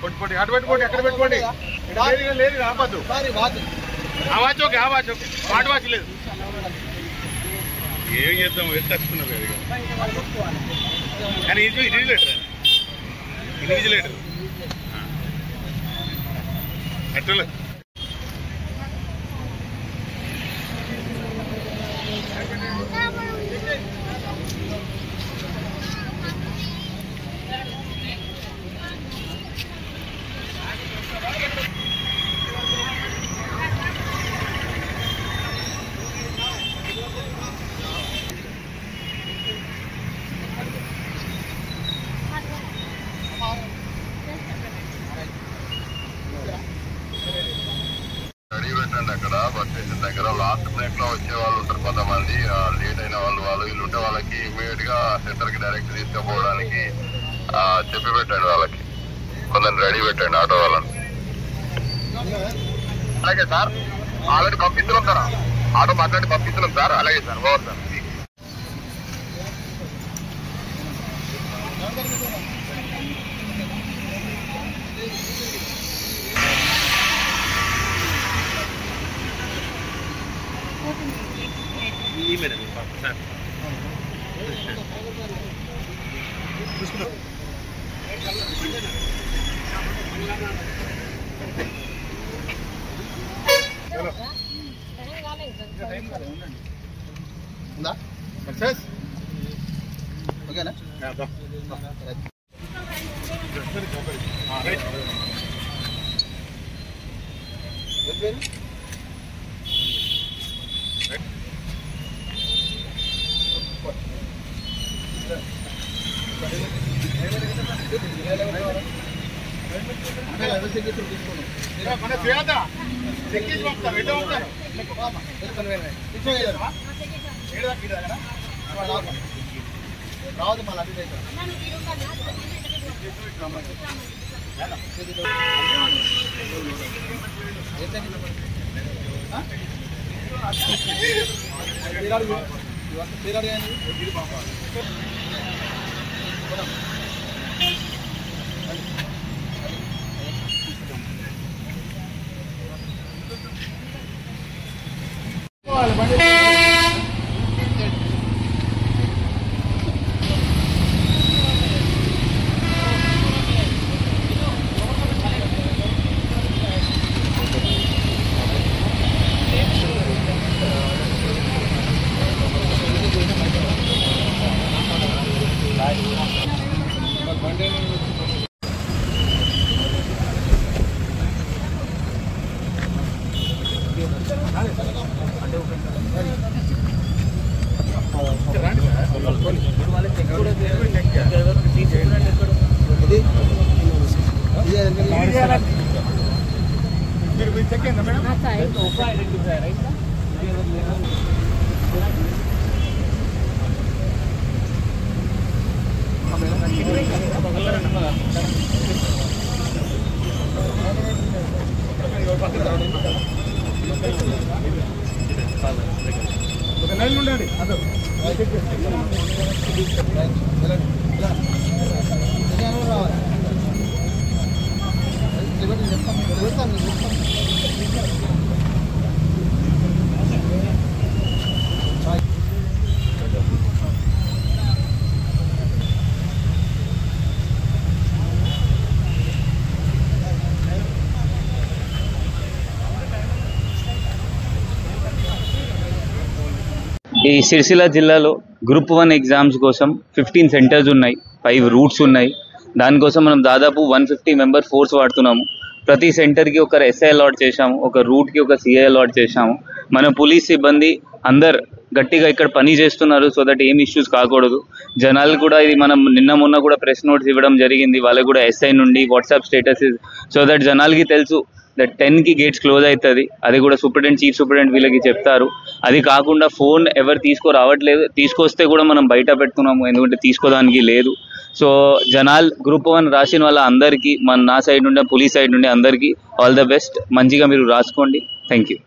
పెట్టుకోండి అటు పెట్టుకోండి ఎక్కడ పెట్టుకోండి లేదు రాపద్దు ఆవాజ్ ఓకే స్మార్ట్ వాచ్ లేదు ఏం చేద్దాం ఎత్తుకున్నాం కానీ ఇన్విజిలేటర్ అట్లా అక్కడ బస్ స్టేషన్ దగ్గర లాస్ట్ మినిట్ లో వచ్చే వాళ్ళు ఉంటారు కొంతమంది, లేట్ అయిన వాళ్ళు వీళ్ళు ఉంటే వాళ్ళకి ఇమ్మీడియట్ గా సెంటర్ కి డైరెక్ట్ తీసుకుపోవడానికి చెప్పి పెట్టండి, వాళ్ళకి కొందరు రెడీ పెట్టండి ఆటో వాళ్ళని. అలాగే సార్, ఆల్రెడీ పంపిస్తున్నాం సార్, ఆటో మాట్లాడి పంపిస్తున్నాం సార్. అలాగే sir, over sir. Madam sir ఓకేనా? రాదు మళ్ళీ ఈ సిరిసిల్ల జిల్లాలో గ్రూప్ 1 ఎగ్జామ్స్ కోసం 15 సెంటర్స్ ఉన్నాయి, 5 రూట్స్ ఉన్నాయి. దానికోసం మనం దాదాపు 150 మెంబర్ ఫోర్స్ వాడుతున్నాము. ప్రతి సెంటర్కి ఒకరు ఎస్ఐ అలాట్ చేశాము, ఒక రూట్కి ఒక సిఐ అలాట్ చేశాము. మన పోలీస్ సిబ్బంది అందరు గట్టిగా ఇక్కడ పని చేస్తున్నారు, సో దట్ ఏం ఇష్యూస్ కాకూడదు. జనాలు కూడా ఇది మనం నిన్న మొన్న కూడా ప్రెస్ నోట్స్ ఇవ్వడం జరిగింది, వాళ్ళకు కూడా ఎస్ఐ నుండి వాట్సాప్ స్టేటస్, సో దట్ జనాలకి తెలుసు 10కి గేట్స్ క్లోజ్ అవుతుంది. అది కూడా సూపరింటెండెంట్, చీఫ్ సూపరింటెండెంట్ వీళ్ళకి చెప్తారు. అది కాకుండా ఫోన్ ఎవరు తీసుకురావట్లేదు, తీసుకొస్తే కూడా మనం బయట పెడుతున్నాము, ఎందుకంటే తీసుకోవడానికి లేదు. సో జనాల్ గ్రూప్ 1 రాసిన వాళ్ళ అందరికీ నా సైడ్ నుండి, పోలీస్ సైడ్ నుండి అందరికీ ఆల్ ద బెస్ట్. మంచిగా మీరు రాసుకోండి. Thank you.